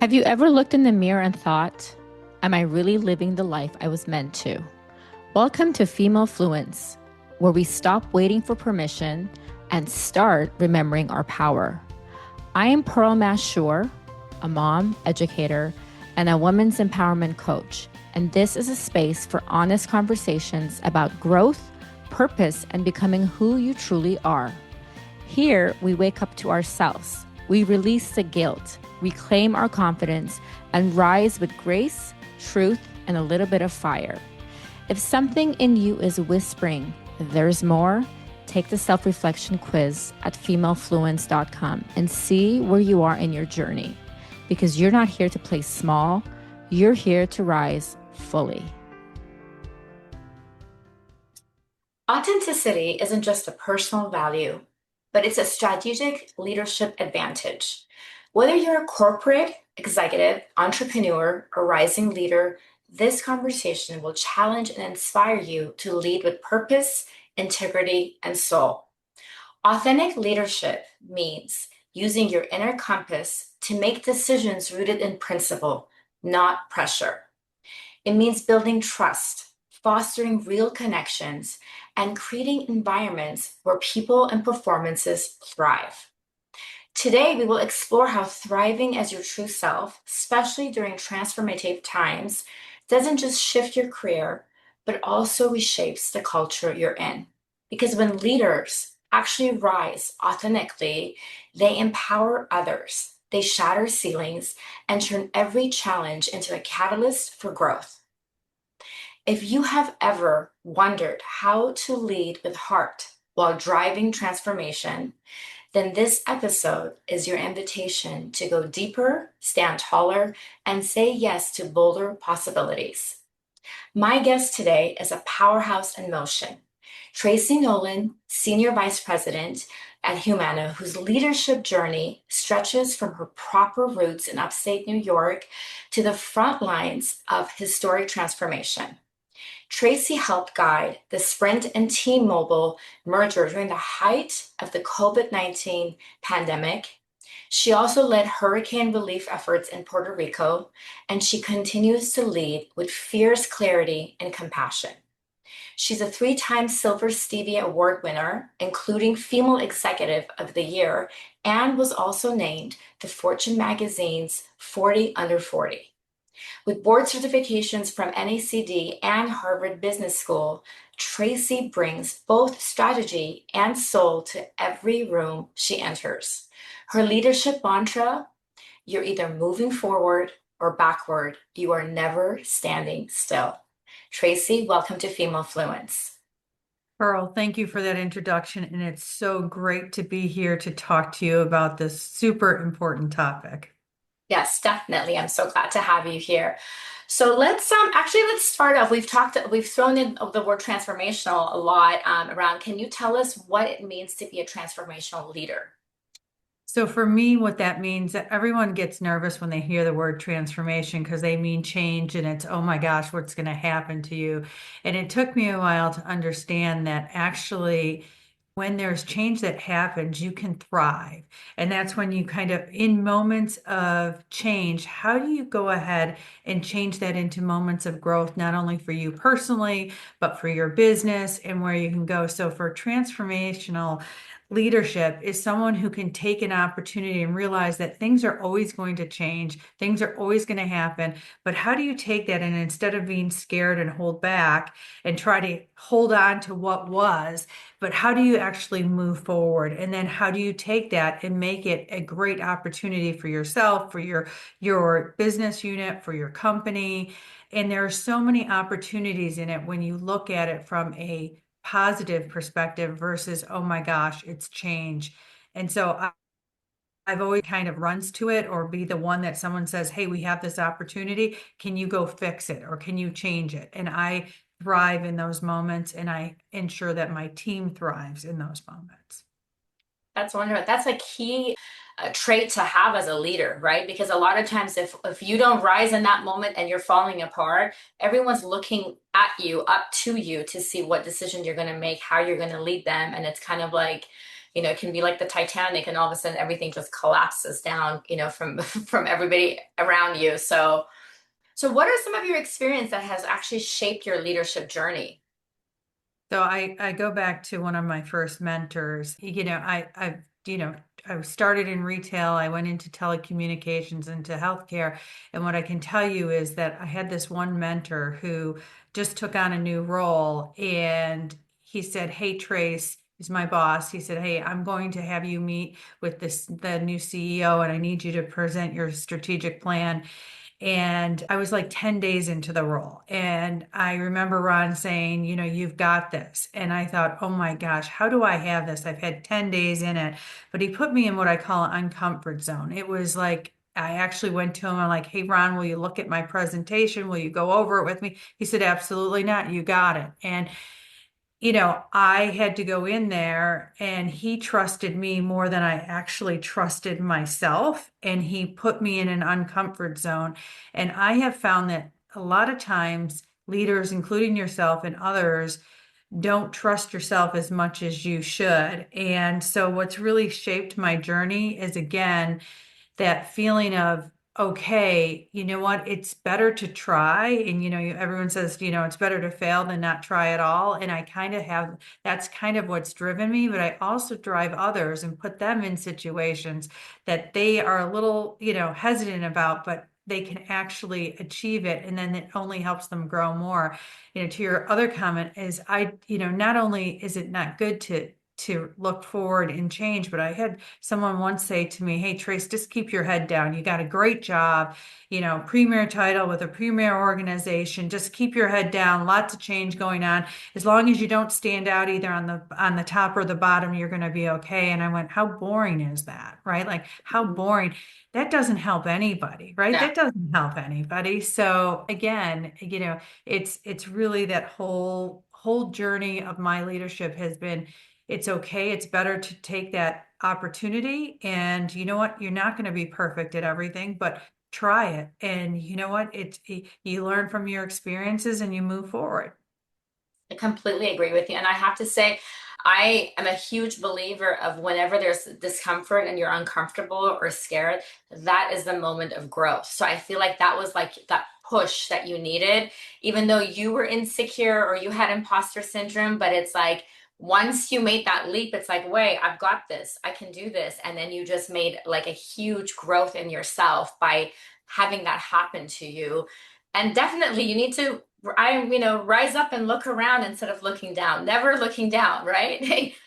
Have you ever looked in the mirror and thought, am I really living the life I was meant to? Welcome to Female Fluence, where we stop waiting for permission and start remembering our power. I am Pearl Mashur, a mom, educator, and a women's empowerment coach, and this is a space for honest conversations about growth, purpose, and becoming who you truly are. Here, we wake up to ourselves. We release the guilt, reclaim our confidence, and rise with grace, truth, and a little bit of fire. If something in you is whispering, there's more, take the self-reflection quiz at femalefluence.com and see where you are in your journey. Because you're not here to play small, you're here to rise fully. Authenticity isn't just a personal value, but it's a strategic leadership advantage. Whether you're a corporate, executive, entrepreneur, or rising leader, this conversation will challenge and inspire you to lead with purpose, integrity, and soul. Authentic leadership means using your inner compass to make decisions rooted in principle, not pressure. It means building trust, fostering real connections, and creating environments where people and performances thrive. Today, we will explore how thriving as your true self, especially during transformative times, doesn't just shift your career, but also reshapes the culture you're in. Because when leaders actually rise authentically, they empower others, they shatter ceilings, and turn every challenge into a catalyst for growth. If you have ever wondered how to lead with heart while driving transformation, then this episode is your invitation to go deeper, stand taller, and say yes to bolder possibilities. My guest today is a powerhouse in motion. Tracy Nolan, Senior Vice President at Humana, whose leadership journey stretches from her proper roots in upstate New York to the front lines of historic transformation. Tracy helped guide the Sprint and T-Mobile merger during the height of the COVID-19 pandemic. She also led hurricane relief efforts in Puerto Rico, and she continues to lead with fierce clarity and compassion. She's a 3-time Silver Stevie Award winner, including Female Executive of the Year, and was also named to Fortune magazine's 40 Under 40. With board certifications from NACD and Harvard Business School, Tracy brings both strategy and soul to every room she enters. Her leadership mantra, you're either moving forward or backward. You are never standing still. Tracy, welcome to Female Fluence. Pearl, thank you for that introduction, and it's so great to be here to talk to you about this super important topic. Yes, definitely. I'm so glad to have you here. So let's start off. We've thrown in the word transformational a lot around. Can you tell us what it means to be a transformational leader? So for me, what that means that everyone gets nervous when they hear the word transformation because they mean change and it's, oh my gosh, what's going to happen to you? And it took me a while to understand that actually when there's change that happens, you can thrive. And that's when you kind of, in moments of change, how do you go ahead and change that into moments of growth, not only for you personally, but for your business and where you can go. So for transformational leadership is someone who can take an opportunity and realize that things are always going to change, things are always going to happen. But how do you take that and instead of being scared and hold back and try to hold on to what was, but how do you actually move forward? And then how do you take that and make it a great opportunity for yourself, for your business unit, for your company? And there are so many opportunities in it when you look at it from a positive perspective versus, oh my gosh, it's change. And so I've always kind of runs to it or be the one that someone says, hey, we have this opportunity. Can you go fix it or can you change it? And I thrive in those moments and I ensure that my team thrives in those moments. That's wonderful. That's a key trait to have as a leader, right? Because a lot of times if you don't rise in that moment and you're falling apart, everyone's looking at you, up to you to see what decision you're going to make, how you're going to lead them. And it's kind of like it can be like the Titanic, and all of a sudden everything just collapses down, from from everybody around you. So what are some of your experience that has actually shaped your leadership journey? So I go back to one of my first mentors. I started in retail. I went into telecommunications, into healthcare. And what I can tell you is that I had this one mentor who just took on a new role. And he said, "Hey, Trace," he's my boss. He said, "Hey, I'm going to have you meet with the new CEO, and I need you to present your strategic plan." And I was like 10 days into the role. And I remember Ron saying, "You've got this." And I thought, oh my gosh, how do I have this? I've had 10 days in it. But he put me in what I call an uncomfort zone. It was like, I actually went to him. I'm like, "Hey, Ron, will you look at my presentation? Will you go over it with me?" He said, "Absolutely not. You got it." And I had to go in there, and he trusted me more than I actually trusted myself. And he put me in an uncomfort zone. And I have found that a lot of times leaders, including yourself and others, don't trust yourself as much as you should. And so what's really shaped my journey is, again, that feeling of, okay, you know what, it's better to try. And everyone says, it's better to fail than not try at all. And I kind of have, that's kind of what's driven me. But I also drive others and put them in situations that they are a little, hesitant about, but they can actually achieve it. And then it only helps them grow more. To your other comment is, not only is it not good to look forward and change, but I had someone once say to me, "Hey, Trace, just keep your head down. You got a great job, premier title with a premier organization. Just keep your head down. Lots of change going on. As long as you don't stand out either on the top or the bottom, you're going to be okay." And I went, "How boring is that?" Right? Like, how boring. That doesn't help anybody, right? Yeah. That doesn't help anybody. So again, it's really that whole journey of my leadership has been, it's okay. It's better to take that opportunity. And you know what? You're not going to be perfect at everything, but try it. And you know what? You learn from your experiences and you move forward. I completely agree with you. And I have to say, I am a huge believer of whenever there's discomfort and you're uncomfortable or scared, that is the moment of growth. So I feel like that was like that push that you needed, even though you were insecure or you had imposter syndrome. But it's like once you made that leap, it's like, wait, I've got this, I can do this. And then you just made like a huge growth in yourself by having that happen to you. And definitely you need to rise up and look around instead of looking down, never looking down, right?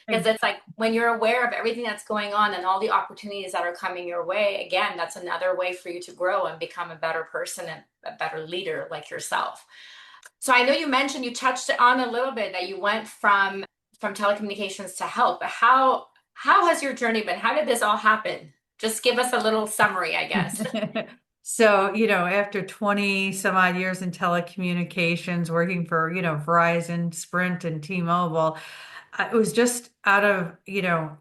Because it's like when you're aware of everything that's going on and all the opportunities that are coming your way, again, that's another way for you to grow and become a better person and a better leader like yourself. So I know you mentioned, you touched on a little bit that you went from telecommunications to health, but how has your journey been? How did this all happen? Just give us a little summary, I guess. So, after 20 some odd years in telecommunications, working for, Verizon, Sprint, and T-Mobile, it was just out of,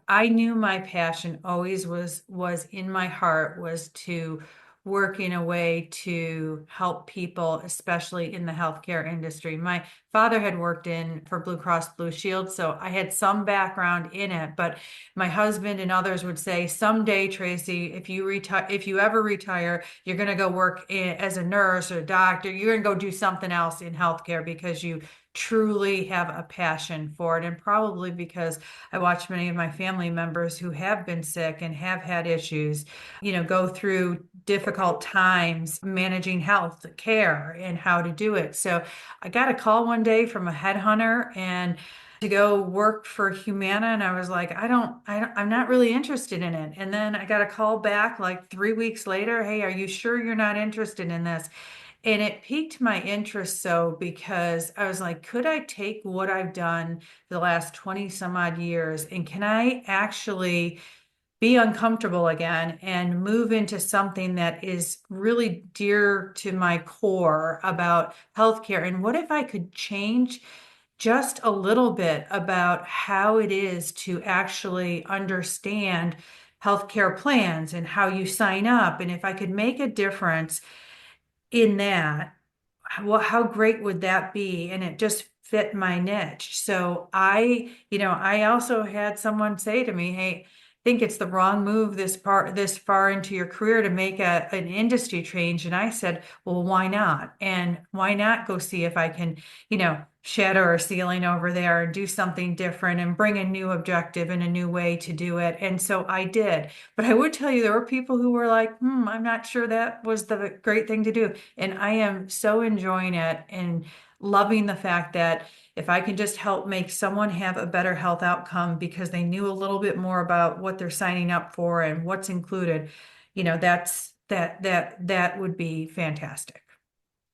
I knew my passion always was in my heart, was to work in a way to help people, especially in the healthcare industry. My father had worked in for Blue Cross Blue Shield, so I had some background in it, but my husband and others would say, "Someday, Tracy, if you ever retire, you're going to go work as a nurse or a doctor. You're going to go do something else in healthcare because you truly have a passion for it." And probably because I watched many of my family members who have been sick and have had issues, go through difficult times managing health care and how to do it. So I got a call one day from a headhunter and to go work for Humana. And I was like, I'm not really interested in it. And then I got a call back like 3 weeks later. "Hey, are you sure you're not interested in this?" And it piqued my interest, so because I was like, could I take what I've done the last 20 some odd years, and can I actually be uncomfortable again and move into something that is really dear to my core about healthcare? And what if I could change just a little bit about how it is to actually understand healthcare plans and how you sign up? And if I could make a difference in that, well, how great would that be? And it just fit my niche. So I also had someone say to me, "Hey, I think it's the wrong move this far into your career to make an industry change." And I said, "Well, why not? And why not go see if I can, shatter a ceiling over there and do something different and bring a new objective and a new way to do it." And so I did. But I would tell you there were people who were like, I'm not sure that was the great thing to do. And I am so enjoying it and loving the fact that if I can just help make someone have a better health outcome because they knew a little bit more about what they're signing up for and what's included, that would be fantastic.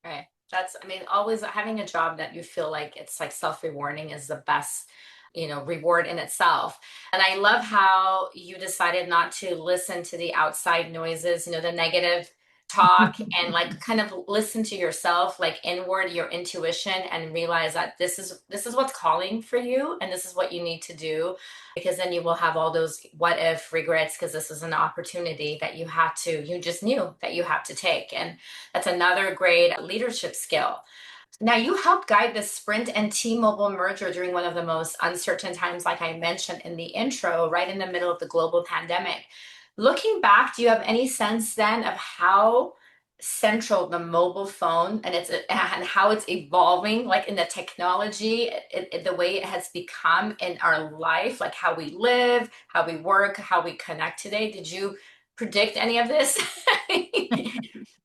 Right. That's, I mean, always having a job that you feel like it's like self-rewarding is the best, reward in itself. And I love how you decided not to listen to the outside noises, the negative talk, and like kind of listen to yourself, like inward, your intuition, and realize that this is what's calling for you and this is what you need to do, because then you will have all those what if regrets, because this is an opportunity that you just knew that you have to take. And that's another great leadership skill. Now, you helped guide the Sprint and T-Mobile merger during one of the most uncertain times, like I mentioned in the intro, right in the middle of the global pandemic. Looking back, do you have any sense then of how central the mobile phone and how it's evolving, like in the technology, the way it has become in our life, like how we live, how we work, how we connect today? Did you predict any of this?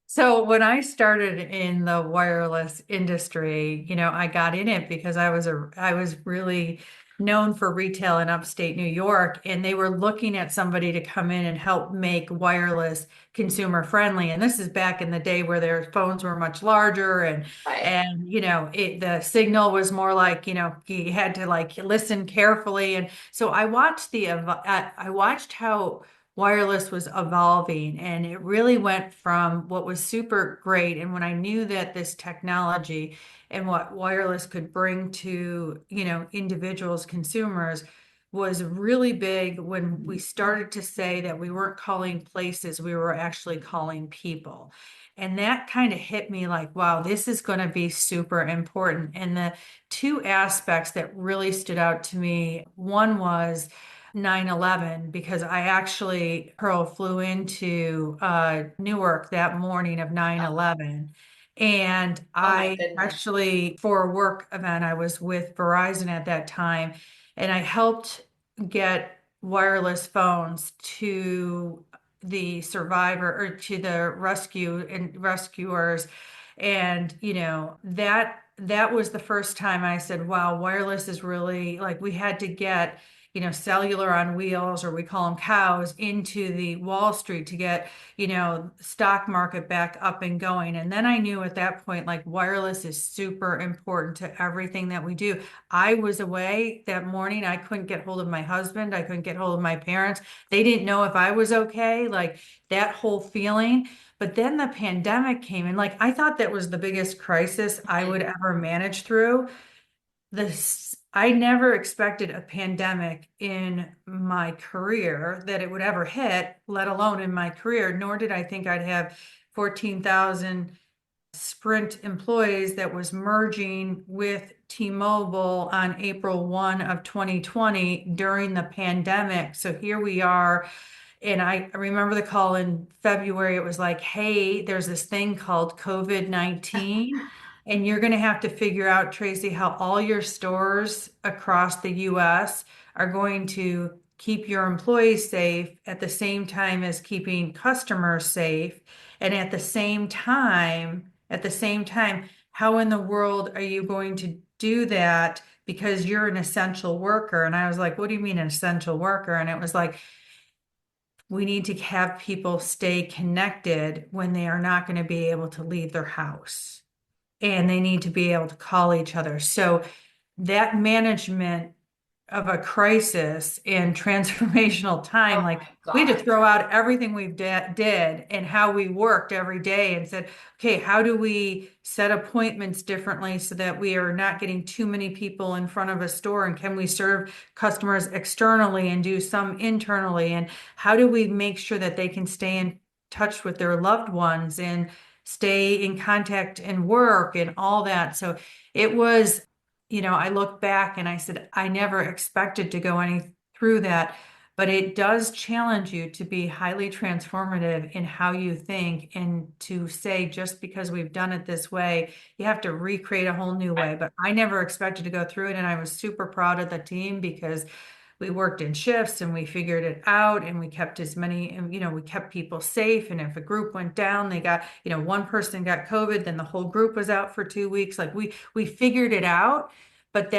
So when I started in the wireless industry, I got in it because I was really known for retail in upstate New York, and they were looking at somebody to come in and help make wireless consumer friendly. And this is back in the day where their phones were much larger and Right. and the signal was more like, you had to like listen carefully. And so I watched how wireless was evolving, and it really went from what was super great. And when I knew that this technology and what wireless could bring to individuals, consumers, was really big, when we started to say that we weren't calling places, we were actually calling people. And that kind of hit me like, wow, this is going to be super important. And the two aspects that really stood out to me, one was 9/11, because I actually Pearl flew into Newark that morning of nine Oh, eleven, and oh my I goodness. actually, for a work event, I was with Verizon at that time, and I helped get wireless phones to the survivor, or to the rescue and rescuers. And that was the first time I said, wow, wireless is really, like, we had to get cellular on wheels, or we call them cows, into the Wall Street to get, stock market back up and going. And then I knew at that point, like, wireless is super important to everything that we do. I was away that morning. I couldn't get hold of my husband. I couldn't get hold of my parents. They didn't know if I was okay, like that whole feeling. But then the pandemic came, and like, I thought that was the biggest crisis I would ever manage through. I never expected a pandemic in my career, that it would ever hit, let alone in my career, nor did I think I'd have 14,000 Sprint employees that was merging with T-Mobile on April 1 of 2020 during the pandemic. So here we are. And I remember the call in February. It was like, hey, there's this thing called COVID-19, and you're going to have to figure out, Tracy, how all your stores across the US are going to keep your employees safe at the same time as keeping customers safe. And at the same time, how in the world are you going to do that? Because you're an essential worker. And I was like, what do you mean an essential worker? And it was like, we need to have people stay connected when they are not going to be able to leave their house, and they need to be able to call each other. So that management of a crisis in transformational time, Oh like, my we had to God. throw out everything we've did and how we worked every day, and said, okay, how do we set appointments differently so that we are not getting too many people in front of a store, and can we serve customers externally and do some internally, and how do we make sure that they can stay in touch with their loved ones and stay in contact and work and all that. So it was I look back and I said, I never expected to go any through that, but it does challenge you to be highly transformative in how you think and to say, just because we've done it this way, you have to recreate a whole new way. But I never expected to go through it. And I was super proud of the team because we worked in shifts and we figured it out and we kept as many, and we kept people safe. And if a group went down, they got, one person got COVID, then the whole group was out for 2 weeks. Like we figured it out. But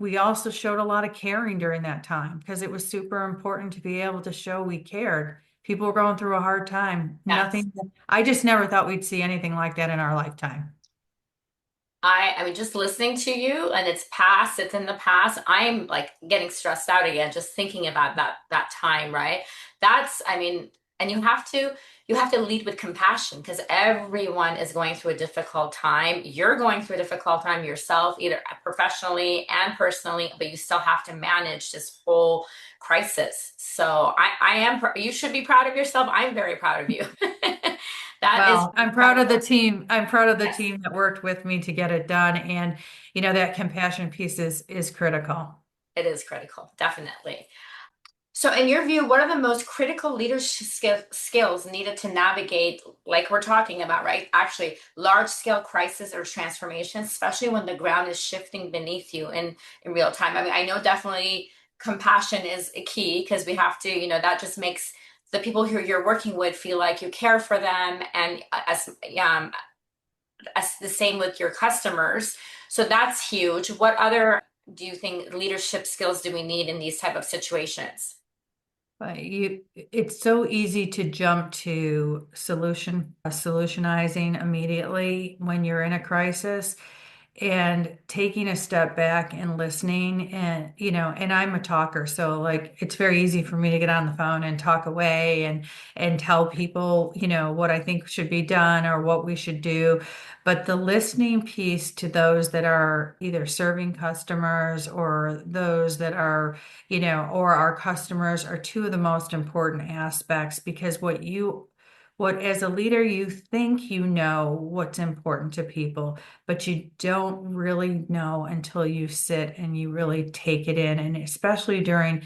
we also showed a lot of caring during that time because it was super important to be able to show we cared. People were going through a hard time. Yes. I just never thought we'd see anything like that in our lifetime. I mean, just listening to you and it's past, it's in the past. I'm like getting stressed out again, just thinking about that time, right? I mean, and you have to lead with compassion because everyone is going through a difficult time. You're going through a difficult time yourself, either professionally and personally, but you still have to manage this whole crisis. So you should be proud of yourself. I'm very proud of you. That is Well, I'm proud of the incredible. team. I'm proud of the Yes, team that worked with me to get it done. And, that compassion piece is critical. it is critical, definitely. So, in your view, what are the most critical leadership skills needed to navigate, like we're talking about, right? Actually, large scale crisis or transformation, especially when the ground is shifting beneath you in real time. I mean, I know definitely compassion is a key because we have to, that just makes the people who you're working with feel like you care for them, and um, as the same with your customers. So that's huge. What other do you think leadership skills do we need in these type of situations? It's so easy to jump to solutionizing immediately when you're in a crisis and taking a step back and listening and I'm a talker, so like it's very easy for me to get on the phone and talk away and tell people what I think should be done or what we should do. But the listening piece to those that are either serving customers or those that are or our customers are two of the most important aspects, because what as a leader, you think you know what's important to people, but you don't really know until you sit and you really take it in. And especially during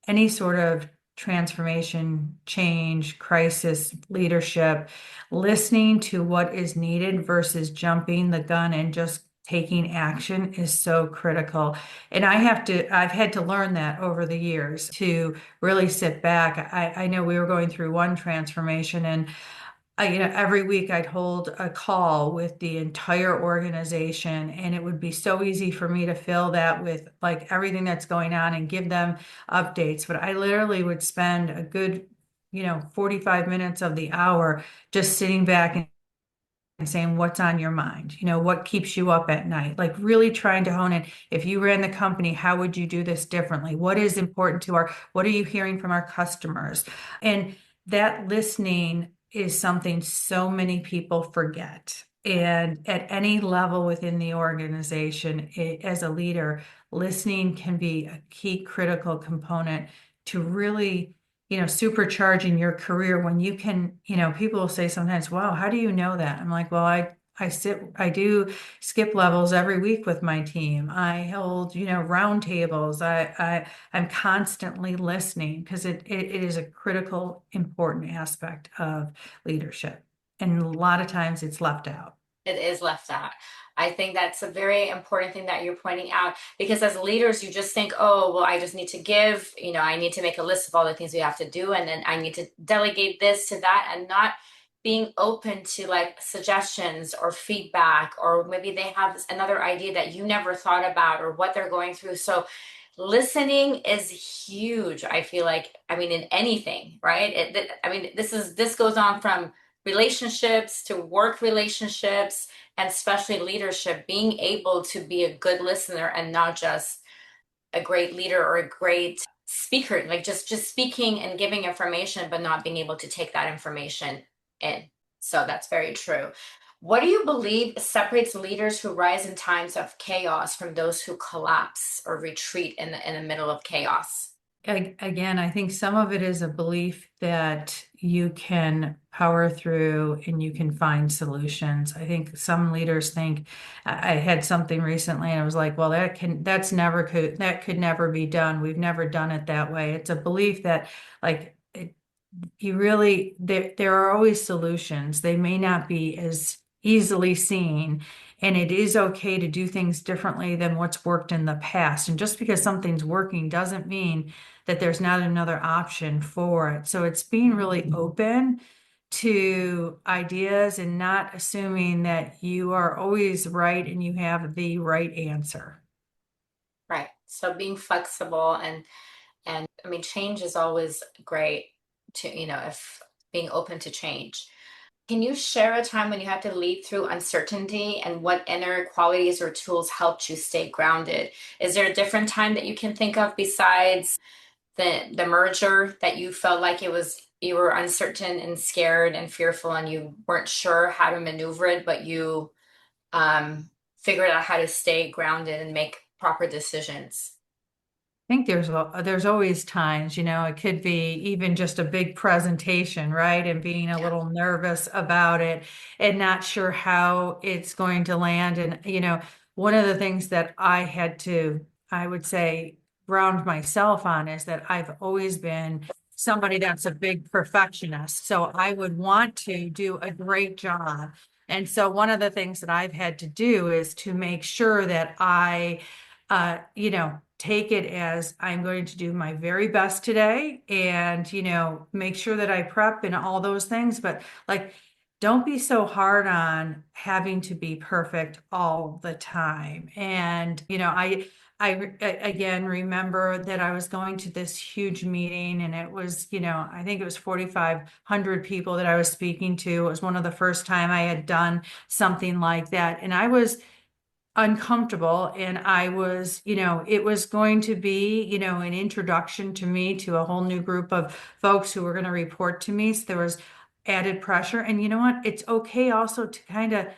any sort of transformation, change, crisis, leadership, listening to what is needed versus jumping the gun and just taking action is so critical. And I've had to learn that over the years to really sit back. I know we were going through one transformation, and every week I'd hold a call with the entire organization, and it would be so easy for me to fill that with like everything that's going on and give them updates. But I literally would spend a good, 45 minutes of the hour just sitting back and saying, what's on your mind? What keeps you up at night? Like really trying to hone in. If you ran the company, how would you do this differently? What is important what are you hearing from our customers? And that listening is something so many people forget. And at any level within the organization, as a leader, listening can be a key critical component to really supercharging your career when you can, people will say sometimes, wow, how do you know that? I'm like, well, I do skip levels every week with my team. I hold, round tables. I'm constantly listening because it is a critical, important aspect of leadership. And a lot of times it's left out. It is left out. I think that's a very important thing that you're pointing out because as leaders, you just think, oh, well, I just need to give, I need to make a list of all the things we have to do, and then I need to delegate this to that, and not being open to like suggestions or feedback, or maybe they have another idea that you never thought about or what they're going through. So listening is huge. I feel like, I mean, in anything, right? I mean, this goes on from relationships to work relationships, and especially leadership, being able to be a good listener and not just a great leader or a great speaker, like just speaking and giving information, but not being able to take that information in. So that's very true. What do you believe separates leaders who rise in times of chaos from those who collapse or retreat in the middle of chaos? Again, I think some of it is a belief that you can power through and you can find solutions. I think some leaders think I had something recently and I was like, well, that could never be done. We've never done it that way. It's a belief that like you really there are always solutions. They may not be as easily seen, and it is okay to do things differently than what's worked in the past. And just because something's working doesn't mean that there's not another option for it. So it's being really open to ideas and not assuming that you are always right and you have the right answer. Right. So being flexible and I mean change is always great to, if being open to change. Can you share a time when you had to lead through uncertainty and what inner qualities or tools helped you stay grounded? Is there a different time that you can think of besides the merger that you felt like you were uncertain and scared and fearful and you weren't sure how to maneuver it, but you figured out how to stay grounded and make proper decisions? Think there's always times, it could be even just a big presentation, right? And being a Yeah. little nervous about it and not sure how it's going to land. And, one of the things that I would say, ground myself on is that I've always been somebody that's a big perfectionist. So I would want to do a great job. And so one of the things that I've had to do is to make sure that take it as I'm going to do my very best today and, make sure that I prep and all those things. But like, don't be so hard on having to be perfect all the time. And, again remember that I was going to this huge meeting and it was, I think it was 4,500 people that I was speaking to. It was one of the first time I had done something like that. And I was uncomfortable and I was, it was going to be, an introduction to me to a whole new group of folks who were going to report to me. So there was added pressure. And you know what? It's okay also to kind of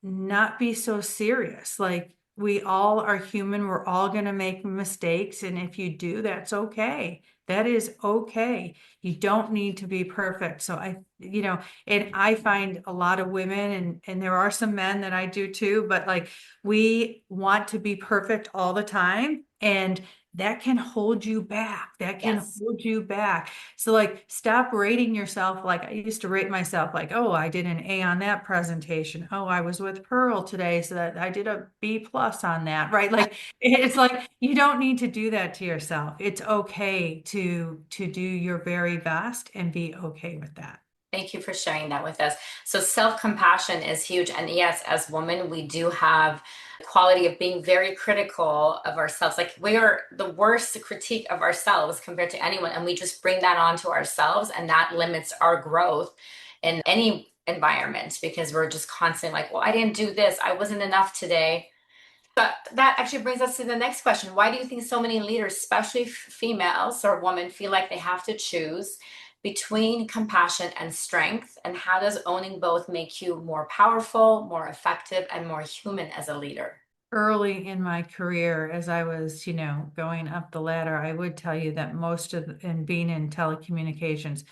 not be so serious. Like we all are human. We're all going to make mistakes. And if you do, that's okay. That is okay. You don't need to be perfect. So and I find a lot of women and there are some men that I do too, but like we want to be perfect all the time. And that can hold you back. That can Yes. hold you back. So like stop rating yourself. Like I used to rate myself like, oh, I did an A on that presentation. Oh, I was with Pearl today, so that I did a B plus on that, right? Like it's like you don't need to do that to yourself. It's okay to do your very best and be okay with that. Thank you for sharing that with us. So self-compassion is huge. And yes, as women, we do have the quality of being very critical of ourselves. Like we are the worst critique of ourselves compared to anyone. And we just bring that onto ourselves and that limits our growth in any environment because we're just constantly like, well, I didn't do this. I wasn't enough today. But that actually brings us to the next question. Why do you think so many leaders, especially females or women, feel like they have to choose between compassion and strength? And how does owning both make you more powerful, more effective, and more human as a leader? Early in my career, as I was, going up the ladder, I would tell you that and being in telecommunications,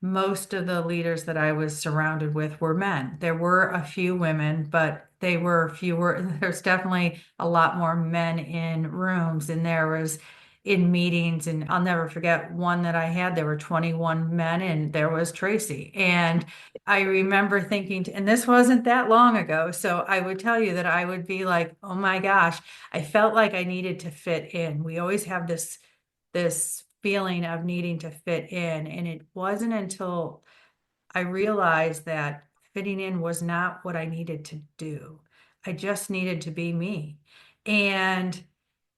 most of the leaders that I was surrounded with were men. There were a few women, but they were fewer. There's definitely a lot more men in rooms, and there was in meetings. And I'll never forget one that I had. There were 21 men, and there was Tracy. And I remember thinking, and this wasn't that long ago. So I would tell you that I would be like, oh my gosh, I felt like I needed to fit in. We always have this feeling of needing to fit in. And it wasn't until I realized that fitting in was not what I needed to do. I just needed to be me. And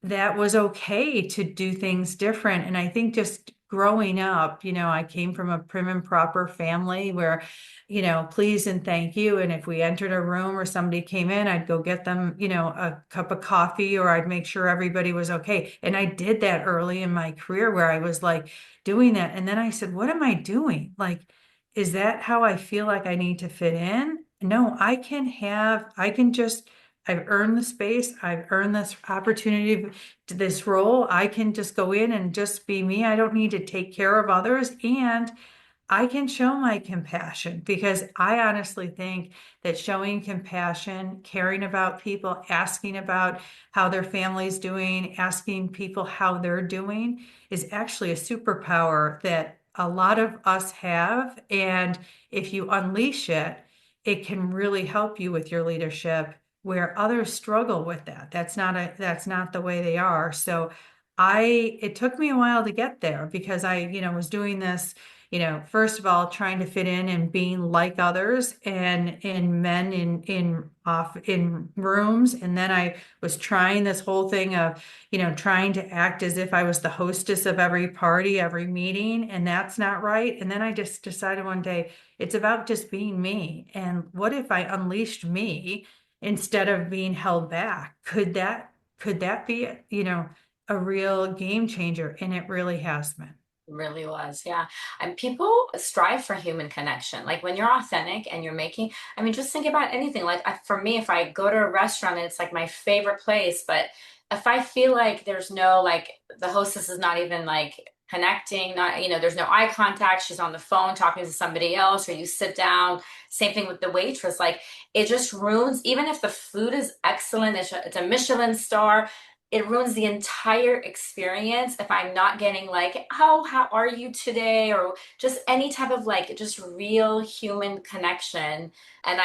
that was okay to do things different. And I think just growing up, I came from a prim and proper family where, please and thank you. And if we entered a room or somebody came in, I'd go get them, a cup of coffee or I'd make sure everybody was okay. And I did that early in my career where I was like doing that. And then I said, what am I doing? Like, is that how I feel like I need to fit in? No, I can just I've earned the space. I've earned this opportunity to this role. I can just go in and just be me. I don't need to take care of others. And I can show my compassion because I honestly think that showing compassion, caring about people, asking about how their family's doing, asking people how they're doing is actually a superpower that a lot of us have. And if you unleash it, it can really help you with your leadership where others struggle with that. That's not the way they are. So it took me a while to get there because was doing this, first of all, trying to fit in and being like others and in men in rooms. And then I was trying this whole thing of, trying to act as if I was the hostess of every party, every meeting, and that's not right. And then I just decided one day it's about just being me. And what if I unleashed me instead of being held back? Could that be, a real game changer? And it really has been. Really was, yeah. And people strive for human connection. Like when you're authentic and you're making, I mean, just think about anything. Like for me, if I go to a restaurant and it's like my favorite place, but if I feel like there's no, like the hostess is not even like connecting, not, there's no eye contact, she's on the phone talking to somebody else, or you sit down, same thing with the waitress, like it just ruins, even if the food is excellent, it's a Michelin star, it ruins the entire experience if I'm not getting like, oh, how are you today? Or just any type of like just real human connection. And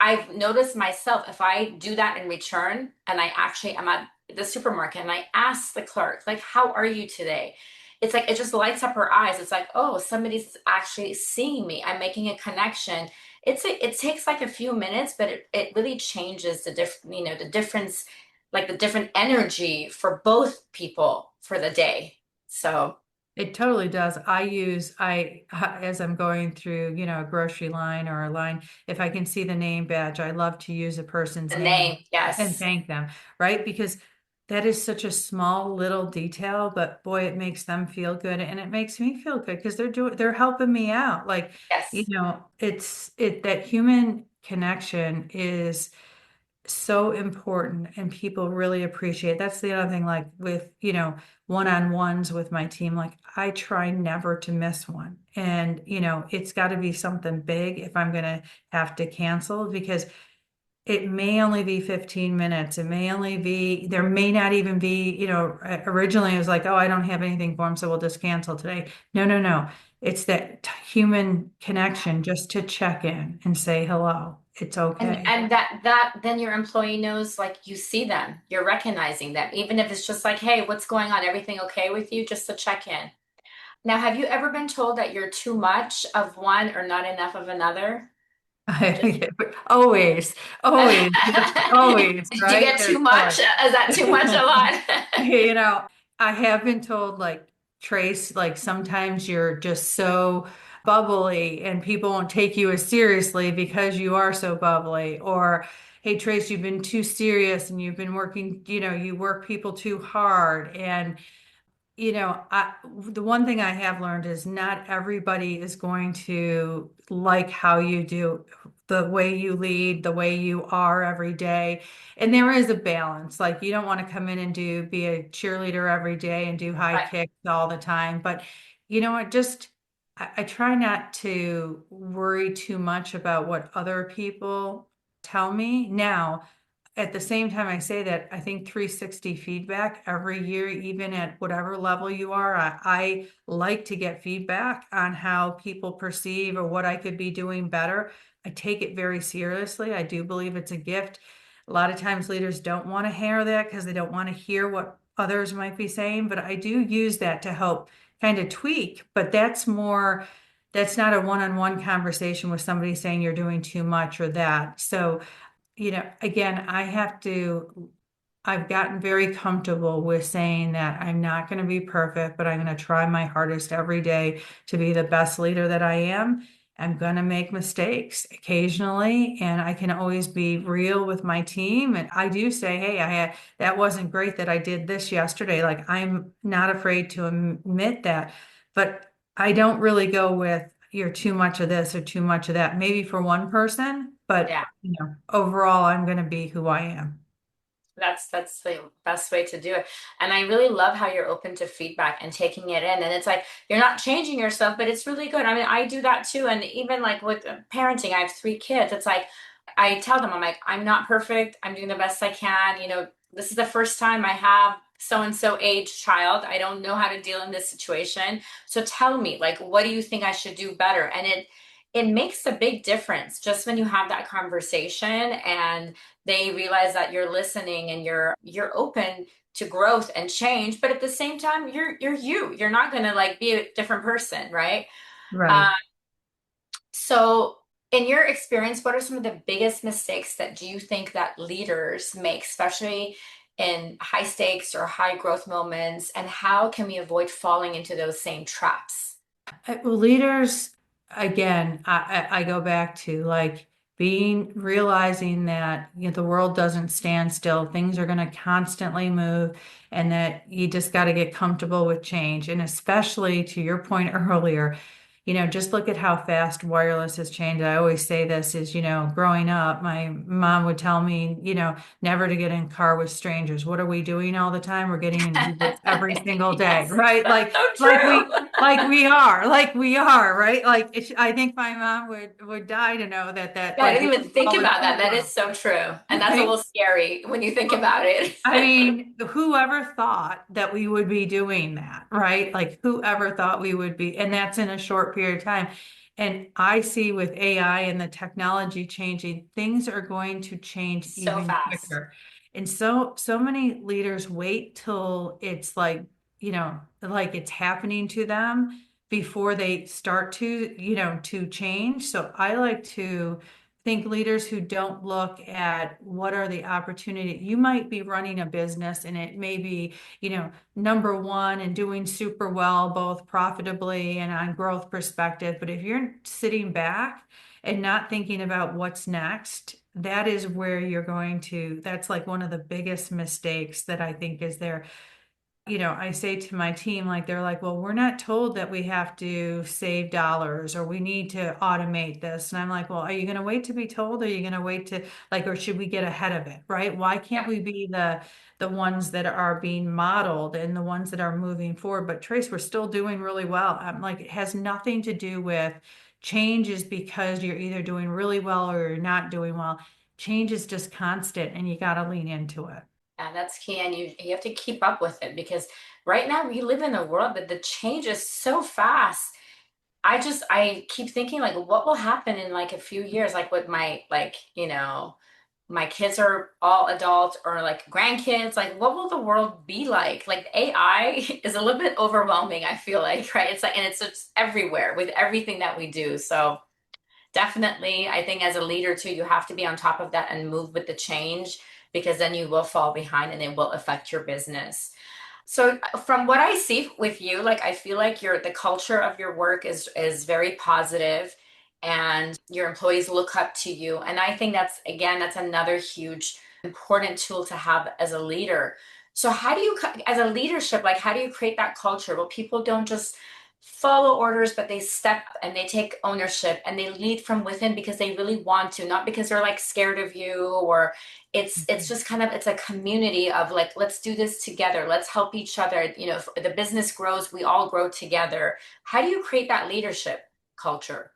I've noticed myself if I do that in return and I actually am at the supermarket and I ask the clerk, like, how are you today? It's like it just lights up her eyes. It's like, oh, somebody's actually seeing me. I'm making a connection. It takes like a few minutes, but it really changes the difference, like the different energy for both people for the day. So It totally does. As I'm going through, a grocery line or a line, if I can see the name badge, I love to use a person's the name name, and yes. thank them, right? Because that is such a small little detail, but boy, it makes them feel good and it makes me feel good because they're helping me out. Like, Yes. that human connection is so important and people really appreciate. That's the other thing, like with, one-on-ones with my team, like I try never to miss one. And, it's got to be something big if I'm going to have to cancel because it may only be 15 minutes. There may not even be, originally it was like, oh, I don't have anything for them, so we'll just cancel today. No, no, no. It's that human connection just to check in and say hello. It's And okay. and that then your employee knows like you see them, you're recognizing them, even if it's just like, hey, what's going on? Everything okay with you? Just to check in. Now, have you ever been told that you're too much of one or not enough of another? Just Always, always, always, did you right? get too There's much? always. Is that too much a lot? You know, I have been told, like, Trace, like sometimes you're just so bubbly and people won't take you as seriously because you are so bubbly. Or, hey, Trace, you've been too serious and you've been working, you work people too hard. And the one thing I have learned is not everybody is going to like how you do, the way you lead, the way you are every day. And there is a balance. Like you don't want to come in and be a cheerleader every day and do high Right, kicks all the time. But you know what, just I try not to worry too much about what other people tell me. Now, at the same time, I say that I think 360 feedback every year, even at whatever level you are, I like to get feedback on how people perceive or what I could be doing better. I take it very seriously. I do believe it's a gift. A lot of times leaders don't want to hear that because they don't want to hear what others might be saying, but I do use that to help kind of tweak. But that's not a one-on-one conversation with somebody saying you're doing too much or that. So again, I've gotten very comfortable with saying that I'm not going to be perfect, but I'm going to try my hardest every day to be the best leader that I am. I'm going to make mistakes occasionally, and I can always be real with my team. And I do say, hey, that wasn't great that I did this yesterday. Like I'm not afraid to admit that, but I don't really go with you're too much of this or too much of that. Maybe for one person. but Yeah. overall, I'm going to be who I am. That's the best way to do it. And I really love how you're open to feedback and taking it in. And it's like you're not changing yourself, but it's really good. I mean, I do that too. And even like with parenting, I have three kids. It's like I tell them, I'm like, I'm not perfect. I'm doing the best I can. This is the first time I have so and so age child. I don't know how to deal in this situation. So tell me, like, what do you think I should do better? And it makes a big difference just when you have that conversation and they realize that you're listening and you're open to growth and change, but at the same time you're not going to like be a different person, right? uh, Right. so in your experience, what are some of the biggest mistakes that do you think that leaders make, especially in high stakes or high growth moments, and how can we avoid falling into those same traps? Well, leaders, again, I go back to like realizing that the world doesn't stand still. Things are going to constantly move, and that you just got to get comfortable with change. And especially to your point earlier, just look at how fast wireless has changed. I always say this is, growing up, my mom would tell me, never to get in car with strangers. What are we doing all the time? We're getting in Ubers every single day, Yes, right? that's Like, so like true. we, like we are, right? Like I think my mom would die to know that Yeah, I like didn't we even would think all the about that. That is time, so true. And that's a right? little scary when you think about it. I mean, whoever thought that we would be doing that, right? Like, whoever thought we would be, and that's in a short period of time. And I see with AI and the technology changing, things are going to change So even fast. quicker. And so many leaders wait till it's like it's happening to them before they start to change. So I like to think leaders who don't look at what are the opportunity. You might be running a business and it may be, number one and doing super well, both profitably and on growth perspective. But if you're sitting back and not thinking about what's next, that is where that's like one of the biggest mistakes that I think is there. I say to my team, like, they're like, well, we're not told that we have to save dollars or we need to automate this. And I'm like, well, are you going to wait to be told? Or are you going to wait to like, or should we get ahead of it? Right? Why can't Yeah. we be the ones that are being modeled and the ones that are moving forward? But Trace, we're still doing really well. I'm like, it has nothing to do with change is because you're either doing really well or you're not doing well. Change is just constant and you got to lean into it. Yeah, that's key. And you have to keep up with it because right now we live in a world that the change is so fast. I keep thinking like what will happen in like a few years, like with my kids are all adults or like grandkids, like what will the world be like? Like AI is a little bit overwhelming, I feel like, right? It's like, and it's just everywhere with everything that we do. So definitely, I think as a leader too, you have to be on top of that and move with the change because then you will fall behind and it will affect your business. So from what I see with you, like I feel like the culture of your work is very positive and your employees look up to you. And I think that's another huge important tool to have as a leader. So how do you as a leadership, like how do you create that culture where people don't just follow orders, but they step and they take ownership and they lead from within because they really want to, not because they're like scared of you or it's just kind of it's a community of like let's do this together, let's help each other. If the business grows, we all grow together. How do you create that leadership culture?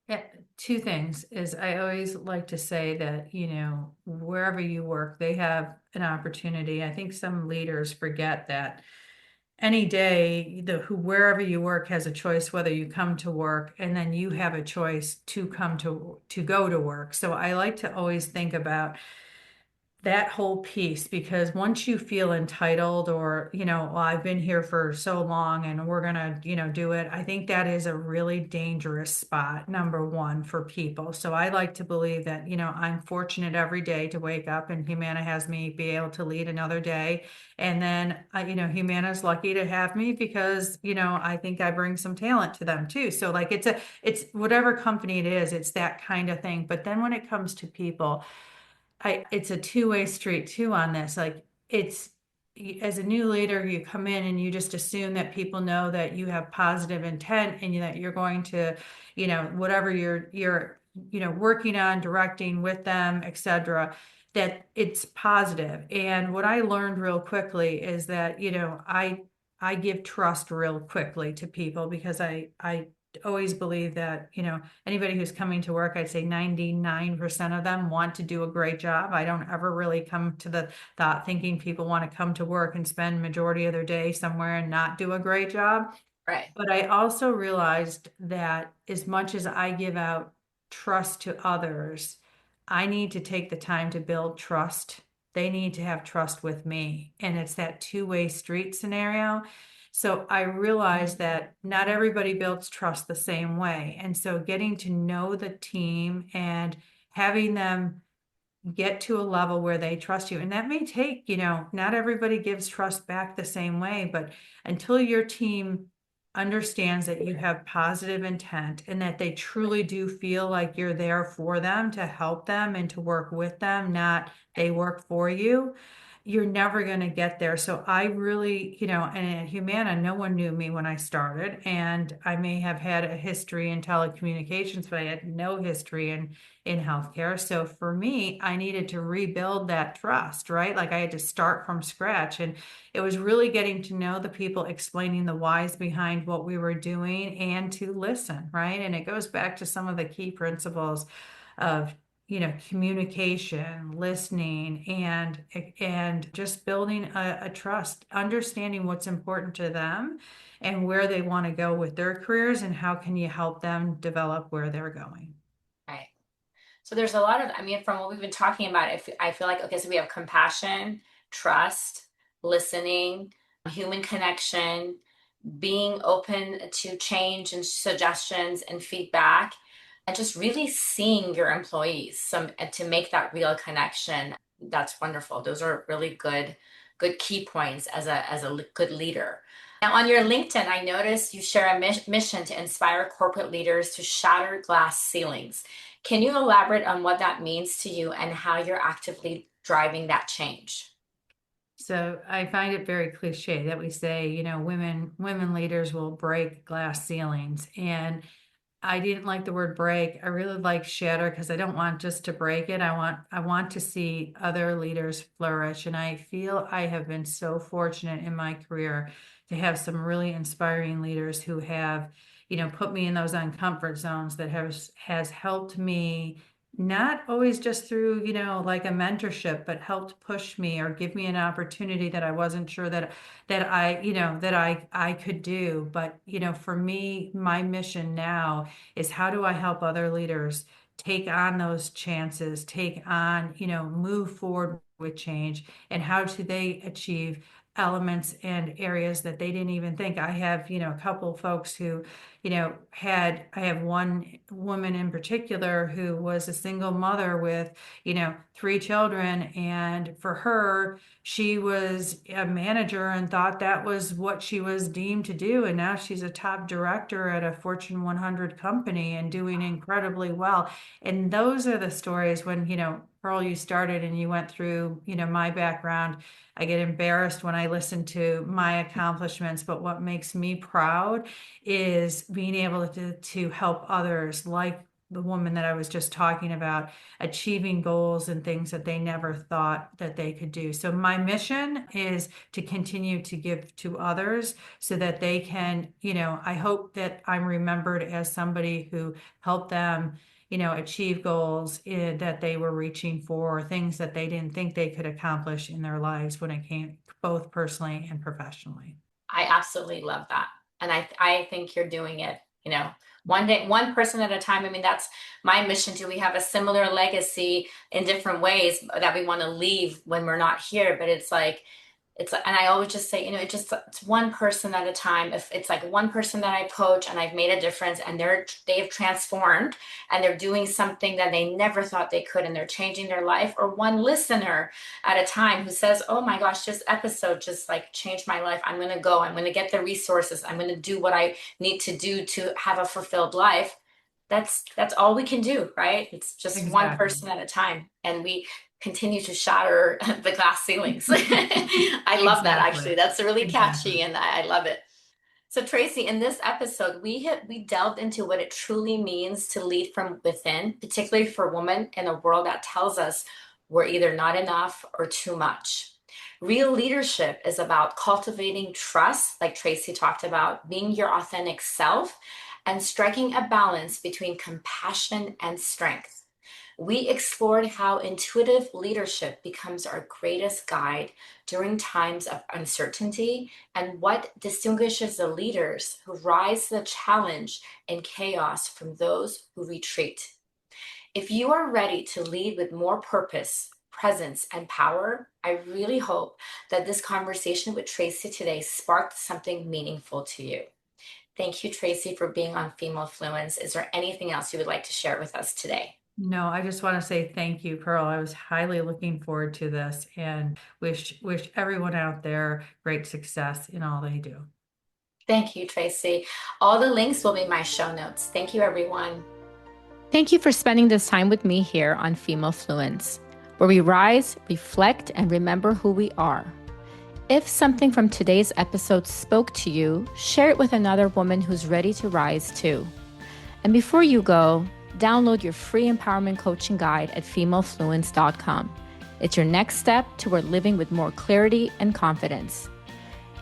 Yeah, two things is I always like to say that, wherever you work, they have an opportunity. I think some leaders forget that any day, wherever you work has a choice whether you come to work, and then you have a choice to go to work. So I like to always think about that whole piece, because once you feel entitled or well, I've been here for so long and we're gonna do it, I think that is a really dangerous spot, number one, for people. So I like to believe that I'm fortunate every day to wake up and Humana has me be able to lead another day. And then Humana's lucky to have me because I think I bring some talent to them too. So like it's whatever company it is, it's that kind of thing. But then when it comes to people, it's a two-way street too on this. Like as a new leader, you come in and you just assume that people know that you have positive intent and that you're going to, whatever working on, directing with them, etc., that it's positive. And what I learned real quickly is that, I give trust real quickly to people because I always believe that, anybody who's coming to work, I'd say 99% of them want to do a great job. I don't ever really come to the thought thinking people want to come to work and spend majority of their day somewhere and not do a great job. Right. But I also realized that as much as I give out trust to others, I need to take the time to build trust. They need to have trust with me. And it's that two-way street scenario. So I realized that not everybody builds trust the same way. And so getting to know the team and having them get to a level where they trust you. And that may take, not everybody gives trust back the same way, but until your team understands that you have positive intent and that they truly do feel like you're there for them to help them and to work with them, not they work for you, you're never going to get there. So I really, and at Humana, no one knew me when I started, and I may have had a history in telecommunications, but I had no history in healthcare. So for me, I needed to rebuild that trust, right? Like I had to start from scratch. And it was really getting to know the people, explaining the whys behind what we were doing and to listen, right? And it goes back to some of the key principles of communication, listening, and just building a trust, understanding what's important to them and where they want to go with their careers and how can you help them develop where they're going. Right. So there's a lot of, I mean, from what we've been talking about, I feel like, okay, so we have compassion, trust, listening, human connection, being open to change and suggestions and feedback, and just really seeing your employees some and to make that real connection. That's wonderful. Those are really good key points as a good leader. Now, on your LinkedIn, I noticed you share a mission to inspire corporate leaders to shatter glass ceilings. Can you elaborate on what that means to you and how you're actively driving that change? So I find it very cliche that we say, women leaders will break glass ceilings. And I didn't like the word break. I really like shatter because I don't want just to break it. I want to see other leaders flourish. And I feel I have been so fortunate in my career to have some really inspiring leaders who have, put me in those uncomfort zones that has helped me not always just through, like a mentorship, but helped push me or give me an opportunity that I wasn't sure that I could do. But, for me, my mission now is how do I help other leaders take on those chances, take on, move forward with change, and how do they achieve elements and areas that they didn't even think. I have, a couple folks who, I have one woman in particular who was a single mother with, three children. And for her, she was a manager and thought that was what she was deemed to do. And now she's a top director at a Fortune 100 company and doing incredibly well. And those are the stories when, Pearl, you started and you went through, my background. I get embarrassed when I listen to my accomplishments, but what makes me proud is being able to help others, like the woman that I was just talking about, achieving goals and things that they never thought that they could do. So my mission is to continue to give to others so that they can, I hope that I'm remembered as somebody who helped them, achieve goals that they were reaching for, things that they didn't think they could accomplish in their lives when it came both personally and professionally. I absolutely love that. And I think you're doing it, one day, one person at a time. I mean, that's my mission too. We have a similar legacy in different ways that we want to leave when we're not here. But and I always just say, it's one person at a time. If it's like one person that I coach and I've made a difference and they've transformed and they're doing something that they never thought they could and they're changing their life, or one listener at a time who says, oh my gosh, this episode just like changed my life. I'm going to get the resources. I'm going to do what I need to do to have a fulfilled life. That's all we can do, right? It's just one Exactly. person at a time. And we continue to shatter the glass ceilings. I love that actually. Exactly. That's really Exactly. catchy and I love it. So Tracy, in this episode, we delved into what it truly means to lead from within, particularly for women in a world that tells us we're either not enough or too much. Real leadership is about cultivating trust, like Tracy talked about, being your authentic self, and striking a balance between compassion and strength. We explored how intuitive leadership becomes our greatest guide during times of uncertainty and what distinguishes the leaders who rise to the challenge and chaos from those who retreat. If you are ready to lead with more purpose, presence, and power, I really hope that this conversation with Tracy today sparked something meaningful to you. Thank you, Tracy, for being on Female Fluence. Is there anything else you would like to share with us today? No, I just want to say thank you, Pearl. I was highly looking forward to this and wish everyone out there great success in all they do. Thank you, Tracy. All the links will be in my show notes. Thank you, everyone. Thank you for spending this time with me here on Female Fluence, where we rise, reflect, and remember who we are. If something from today's episode spoke to you, share it with another woman who's ready to rise too. And before you go, download your free empowerment coaching guide at femalefluence.com. It's your next step toward living with more clarity and confidence.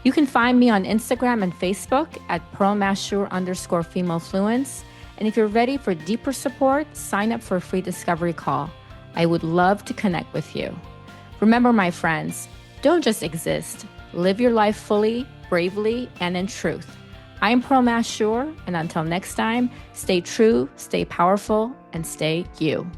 You can find me on Instagram and Facebook at pearlmashure_femalefluence. And if you're ready for deeper support, sign up for a free discovery call. I would love to connect with you. Remember, my friends, don't just exist. Live your life fully, bravely, and in truth. I'm Pearl Mashure, and until next time, stay true, stay powerful, and stay you.